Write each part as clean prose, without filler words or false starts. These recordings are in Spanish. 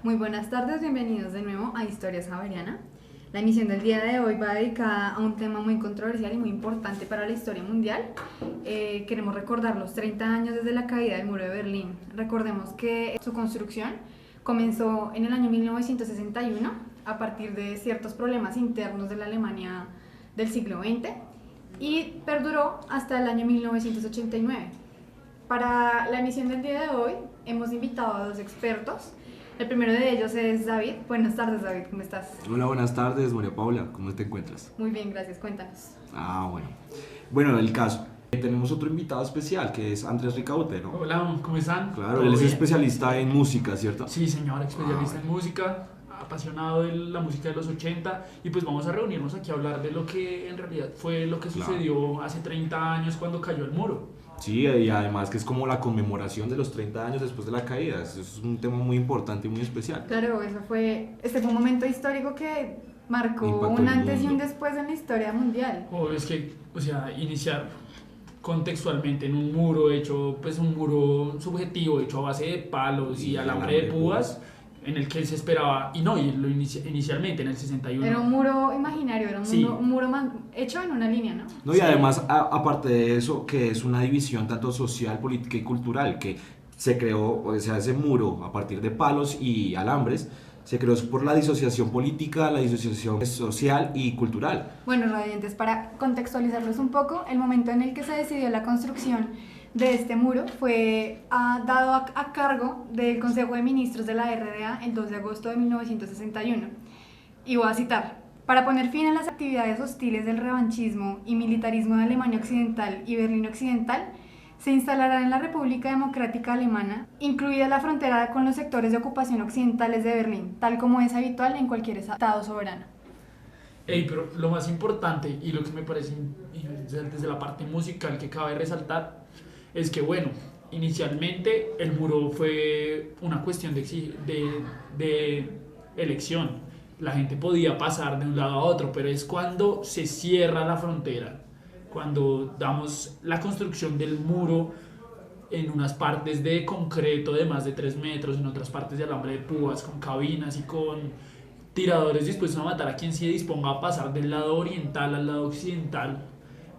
Muy buenas tardes, bienvenidos de nuevo a Historias Javeriana. La emisión del día de hoy va dedicada a un tema muy controversial y muy importante para la historia mundial. Queremos recordar los 30 años desde la caída del muro de Berlín. Recordemos que su construcción comenzó en el año 1961 a partir de ciertos problemas internos de la Alemania del siglo XX y perduró hasta el año 1989. Para la emisión del día de hoy hemos invitado a dos expertos. El primero de ellos es David. Buenas tardes, David, ¿cómo estás? Hola, buenas tardes, María Paula, ¿cómo te encuentras? Muy bien, gracias, cuéntanos. Bueno. Bueno, el caso. Tenemos otro invitado especial que es Andrés Ricaute, ¿no? Hola, ¿cómo están? Claro, él es especialista en música, ¿cierto? Sí, señor, especialista en música, apasionado de la música de los 80 y pues vamos a reunirnos aquí a hablar de lo que en realidad fue lo que sucedió hace 30 años cuando cayó el muro. Sí, y además que es como la conmemoración de los 30 años después de la caída. Eso es un tema muy importante y muy especial. Claro, este fue un momento histórico que marcó Impactó un el antes y un mundo. después en la historia mundial. Es que, iniciar contextualmente en un muro hecho, pues un muro subjetivo hecho a base de palos y alambre de púas, en el que se esperaba, inicialmente en el 61. Era un muro imaginario, era un muro hecho en una línea, ¿no? No, y además, aparte de eso, que es una división tanto social, política y cultural, que se creó, o sea, ese muro a partir de palos y alambres, se creó por la disociación política, la disociación social y cultural. Bueno, radiantes, para contextualizarlos un poco, el momento en el que se decidió la construcción de este muro fue dado a cargo del Consejo de Ministros de la RDA el 2 de agosto de 1961. Y voy a citar: para poner fin a las actividades hostiles del revanchismo y militarismo de Alemania Occidental y Berlín Occidental, se instalará en la República Democrática Alemana, incluida la frontera con los sectores de ocupación occidentales de Berlín, tal como es habitual en cualquier estado soberano. Pero lo más importante y lo que me parece desde la parte musical que cabe resaltar es que, bueno, inicialmente el muro fue una cuestión de elección. La gente podía pasar de un lado a otro, pero es cuando se cierra la frontera, cuando damos la construcción del muro en unas partes de concreto de más de 3 metros, en otras partes de alambre de púas, con cabinas y con tiradores dispuestos a matar a quien se disponga a pasar del lado oriental al lado occidental.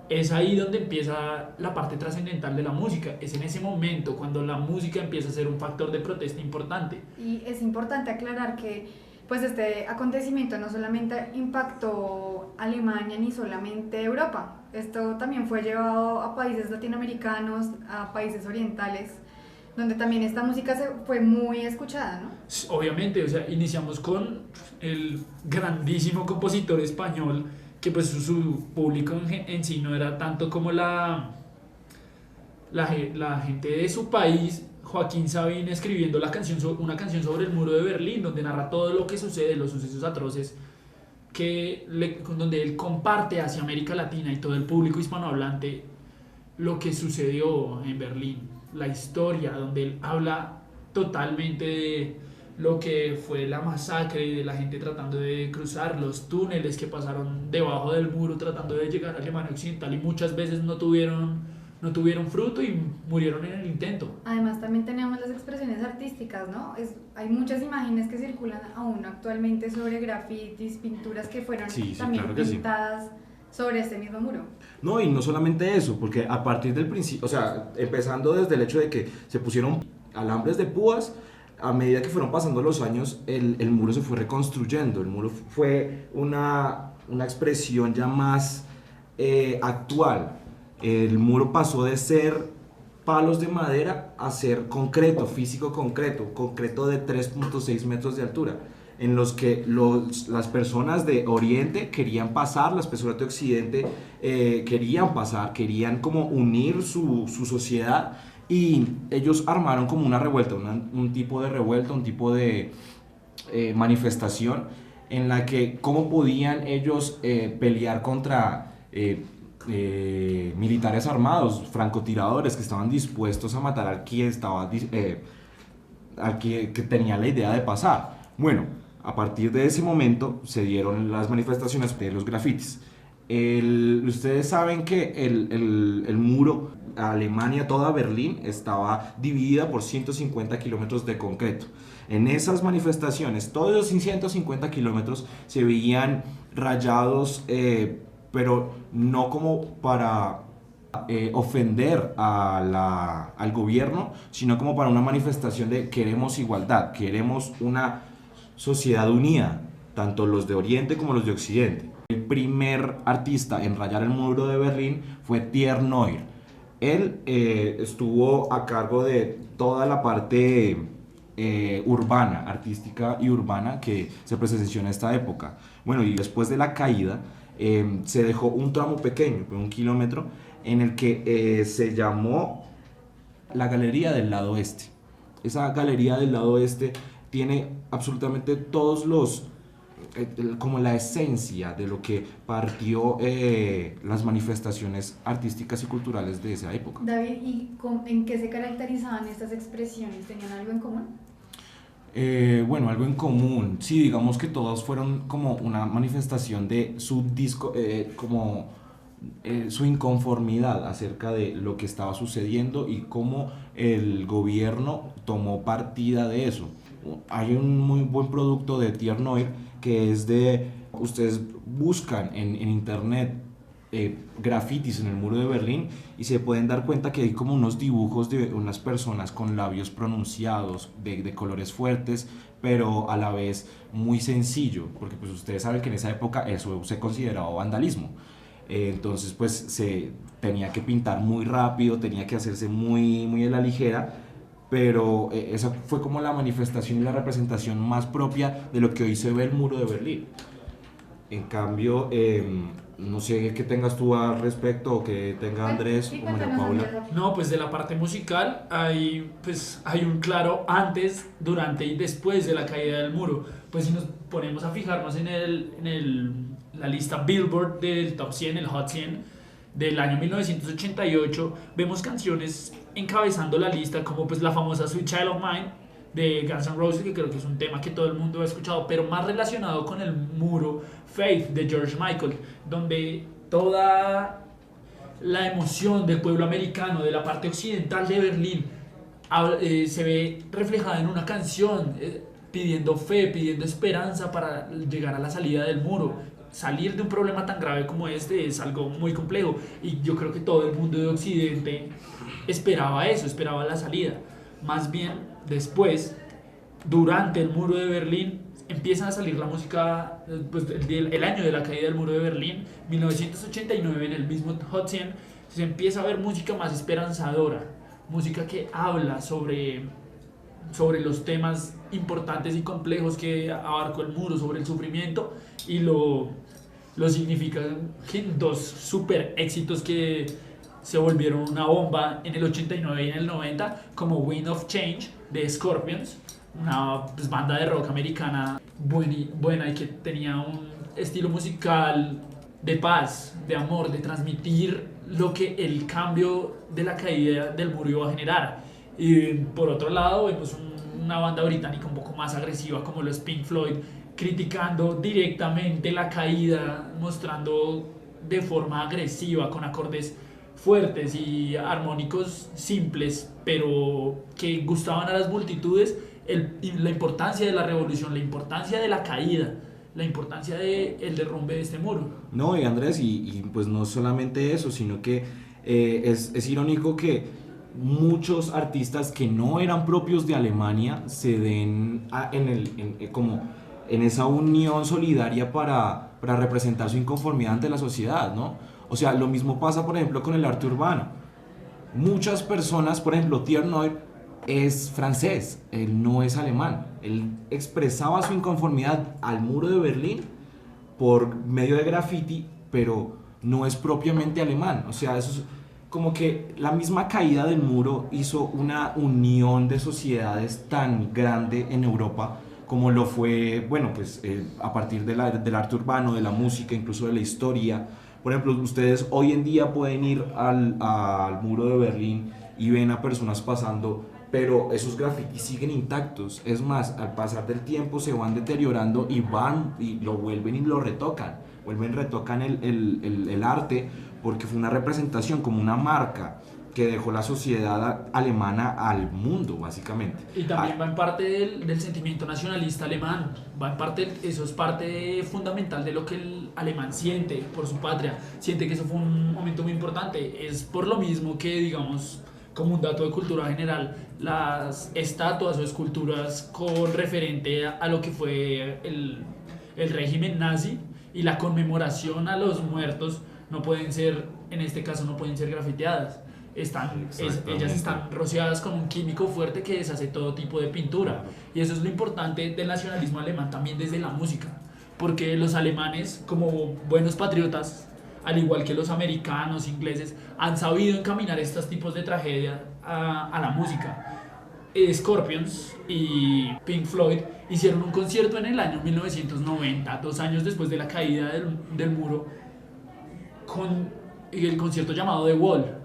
Es ahí donde empieza la parte trascendental de la música. Es en ese momento cuando la música empieza a ser un factor de protesta importante. Y es importante aclarar que pues este acontecimiento no solamente impactó Alemania ni solamente Europa. Esto también fue llevado a países latinoamericanos, a países orientales, donde también esta música fue muy escuchada, ¿no? Obviamente, iniciamos con el grandísimo compositor español, que pues su público en sí no era tanto como la gente de su país. Joaquín Sabina escribiendo una canción sobre el muro de Berlín, donde narra todo lo que sucede, los sucesos atroces, donde él comparte hacia América Latina y todo el público hispanohablante lo que sucedió en Berlín, la historia, donde él habla totalmente de lo que fue la masacre de la gente tratando de cruzar los túneles que pasaron debajo del muro tratando de llegar a Alemania Occidental y muchas veces no tuvieron fruto y murieron en el intento. Además también teníamos las expresiones artísticas, ¿no? Hay muchas imágenes que circulan aún actualmente sobre grafitis, pinturas que fueron también claro que pintadas sobre este mismo muro. No, y no solamente eso, porque a partir del principio, empezando desde el hecho de que se pusieron alambres de púas, a medida que fueron pasando los años, el muro se fue reconstruyendo. El muro fue una expresión ya más actual. El muro pasó de ser palos de madera a ser concreto, físico concreto de 3.6 metros de altura, en los que las personas de Oriente querían pasar, las personas de Occidente querían pasar, querían como unir su sociedad, y ellos armaron como una revuelta, un tipo de revuelta, un tipo de manifestación en la que cómo podían ellos pelear contra militares armados, francotiradores que estaban dispuestos a matar al que tenía la idea de pasar. Bueno, a partir de ese momento se dieron las manifestaciones de los grafitis. Ustedes saben que el muro, Alemania, toda Berlín, estaba dividida por 150 kilómetros de concreto. En esas manifestaciones, todos los 150 kilómetros se veían rayados, pero no como para ofender al gobierno, sino como para una manifestación de queremos igualdad, queremos una sociedad unida, tanto los de Oriente como los de Occidente. El primer artista en rayar el muro de Berlín fue Thierry Neuville. Él estuvo a cargo de toda la parte urbana, artística y urbana que se presenció en esta época. Bueno, y después de la caída se dejó un tramo pequeño, de 1 kilómetro, en el que se llamó la Galería del Lado Este. Esa Galería del Lado Este tiene absolutamente todos los como la esencia de lo que partió las manifestaciones artísticas y culturales de esa época. David, ¿y en qué se caracterizaban estas expresiones? ¿Tenían algo en común? Bueno, algo en común, sí, digamos que todos fueron como una manifestación de su su inconformidad acerca de lo que estaba sucediendo y cómo el gobierno tomó partida de eso. Hay un muy buen producto de Thierry Neuville que es ustedes buscan en internet grafitis en el muro de Berlín y se pueden dar cuenta que hay como unos dibujos de unas personas con labios pronunciados de colores fuertes, pero a la vez muy sencillo, porque pues ustedes saben que en esa época eso se consideraba vandalismo. Entonces pues se tenía que pintar muy rápido, tenía que hacerse muy, muy a la ligera, pero esa fue como la manifestación y la representación más propia de lo que hoy se ve el muro de Berlín. En cambio, no sé qué tengas tú al respecto o que tenga Andrés o María Paula. No, pues de la parte musical hay un claro antes, durante y después de la caída del muro. Pues si nos ponemos a fijarnos en la lista Billboard del Top 100, el Hot 100 del año 1988, vemos canciones encabezando la lista como pues la famosa Sweet Child of Mine de Guns N' Roses, que creo que es un tema que todo el mundo ha escuchado, pero más relacionado con el muro, Faith de George Michael, donde toda la emoción del pueblo americano, de la parte occidental de Berlín, se ve reflejada en una canción pidiendo fe, pidiendo esperanza para llegar a la salida del muro. Salir de un problema tan grave como este es algo muy complejo y yo creo que todo el mundo de Occidente esperaba eso, esperaba la salida. Más bien después, durante el muro de Berlín, empieza a salir la música, pues el año de la caída del muro de Berlín, 1989, en el mismo Hot 100, se empieza a ver música más esperanzadora, música que habla sobre los temas importantes y complejos que abarcó el muro, sobre el sufrimiento y lo significan dos super éxitos que se volvieron una bomba en el 89 y en el 90, como Wind of Change de Scorpions, una banda de rock americana buena y que tenía un estilo musical de paz, de amor, de transmitir lo que el cambio de la caída del muro iba a generar. Y por otro lado vemos una banda británica un poco más agresiva como los Pink Floyd, criticando directamente la caída, mostrando de forma agresiva, con acordes fuertes y armónicos simples, pero que gustaban a las multitudes, la importancia de la revolución, la importancia de la caída, la importancia del derrumbe de este muro. No, y Andrés, y pues no solamente eso, sino que es irónico que muchos artistas que no eran propios de Alemania se den como en esa unión solidaria para representar su inconformidad ante la sociedad, ¿no? O sea, lo mismo pasa, por ejemplo, con el arte urbano. Muchas personas, por ejemplo, Thierry Neuville es francés, él no es alemán. Él expresaba su inconformidad al muro de Berlín por medio de graffiti, pero no es propiamente alemán. O sea, eso es como que la misma caída del muro hizo una unión de sociedades tan grande en Europa como lo fue, bueno, pues a partir del arte urbano, de la música, incluso de la historia. Por ejemplo, ustedes hoy en día pueden ir al muro de Berlín y ven a personas pasando, pero esos grafitis siguen intactos. Es más, al pasar del tiempo se van deteriorando y van y lo vuelven y lo retocan. vuelven, retocan el arte, porque fue una representación como una marca que dejó la sociedad alemana al mundo, básicamente. Y también va en parte del sentimiento nacionalista alemán, va en parte, eso es parte fundamental de lo que el alemán siente por su patria, siente que eso fue un momento muy importante. Es por lo mismo que, digamos, como un dato de cultura general, las estatuas o esculturas con referente a lo que fue el régimen nazi y la conmemoración a los muertos no pueden ser, en este caso no pueden ser grafiteadas. Ellas están rociadas con un químico fuerte que deshace todo tipo de pintura. Y eso es lo importante del nacionalismo alemán también desde la música, porque los alemanes, como buenos patriotas, al igual que los americanos, ingleses, han sabido encaminar estos tipos de tragedia a la música. Scorpions y Pink Floyd hicieron un concierto en el año 1990, 2 años después de la caída del muro, con el concierto llamado The Wall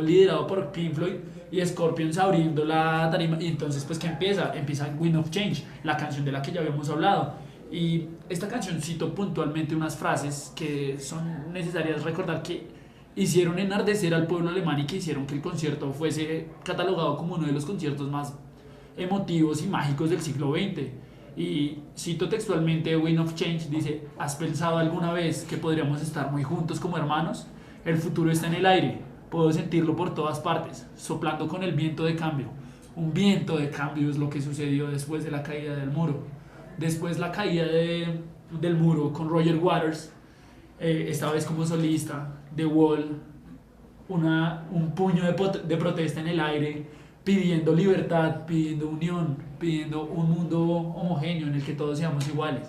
liderado por Pink Floyd y Scorpions abriendo la tarima. Y entonces pues ¿qué empieza? Empieza Wind of Change, la canción de la que ya habíamos hablado. Y esta canción cito puntualmente unas frases que son necesarias recordar, que hicieron enardecer al pueblo alemán y que hicieron que el concierto fuese catalogado como uno de los conciertos más emotivos y mágicos del siglo XX. Y cito textualmente Wind of Change, dice: ¿has pensado alguna vez que podríamos estar muy juntos como hermanos? El futuro está en el aire, puedo sentirlo por todas partes, soplando con el viento de cambio. Un viento de cambio es lo que sucedió después de la caída del muro. Después la caída del muro con Roger Waters, esta vez como solista, The Wall, un puño de protesta en el aire, pidiendo libertad, pidiendo unión, pidiendo un mundo homogéneo en el que todos seamos iguales.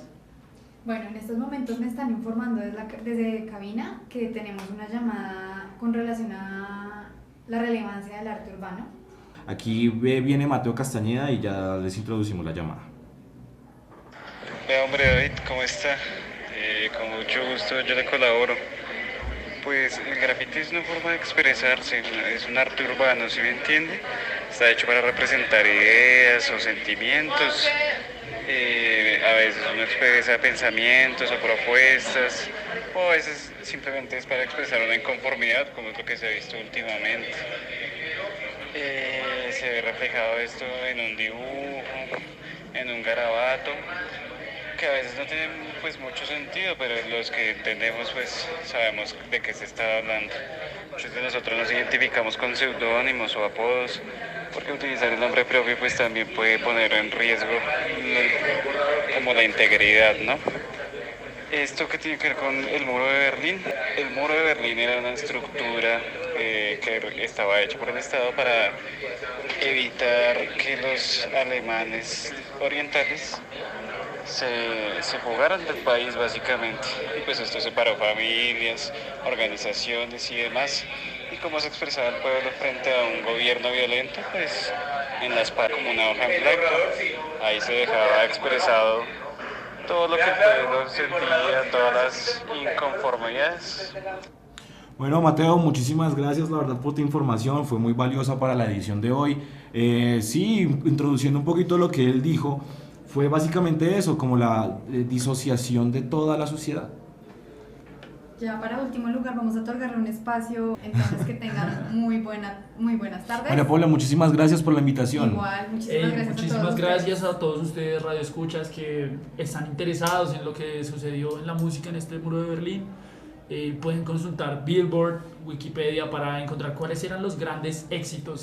Bueno, en estos momentos me están informando desde cabina que tenemos una llamada con relación a la relevancia del arte urbano. Aquí viene Mateo Castañeda y ya les introducimos la llamada. Hola, hombre, David, ¿cómo está? Con mucho gusto yo le colaboro. Pues el graffiti es una forma de expresarse, es un arte urbano, ¿sí me entiende? Está hecho para representar ideas o sentimientos. A veces uno expresa pensamientos o propuestas, o a veces simplemente es para expresar una inconformidad, como es lo que se ha visto últimamente. Se ve reflejado esto en un dibujo, en un garabato, que a veces no tienen pues mucho sentido, pero los que entendemos pues sabemos de qué se está hablando. Muchos de nosotros nos identificamos con seudónimos o apodos, porque utilizar el nombre propio pues también puede poner en riesgo como la integridad, ¿no? Esto que tiene que ver con el muro de Berlín. El muro de Berlín era una estructura que estaba hecha por el Estado para evitar que los alemanes orientales se fugaran del país, básicamente. Y pues esto separó familias, organizaciones y demás. Y como se expresaba el pueblo frente a un gobierno violento, pues en las paredes, como una hoja en blanco, ahí se dejaba expresado todo lo que el pueblo sentía, todas las inconformidades. Bueno, Mateo, muchísimas gracias, la verdad, por tu información, fue muy valiosa para la edición de hoy. Sí, introduciendo un poquito lo que él dijo, fue básicamente eso, como la disociación de toda la sociedad. Ya para último lugar vamos a otorgarle un espacio, entonces que tengan muy buenas tardes. María Paula, muchísimas gracias por la invitación. Igual, muchísimas gracias a todos ustedes, radioescuchas, que están interesados en lo que sucedió en la música en este muro de Berlín. Pueden consultar Billboard, Wikipedia, para encontrar cuáles eran los grandes éxitos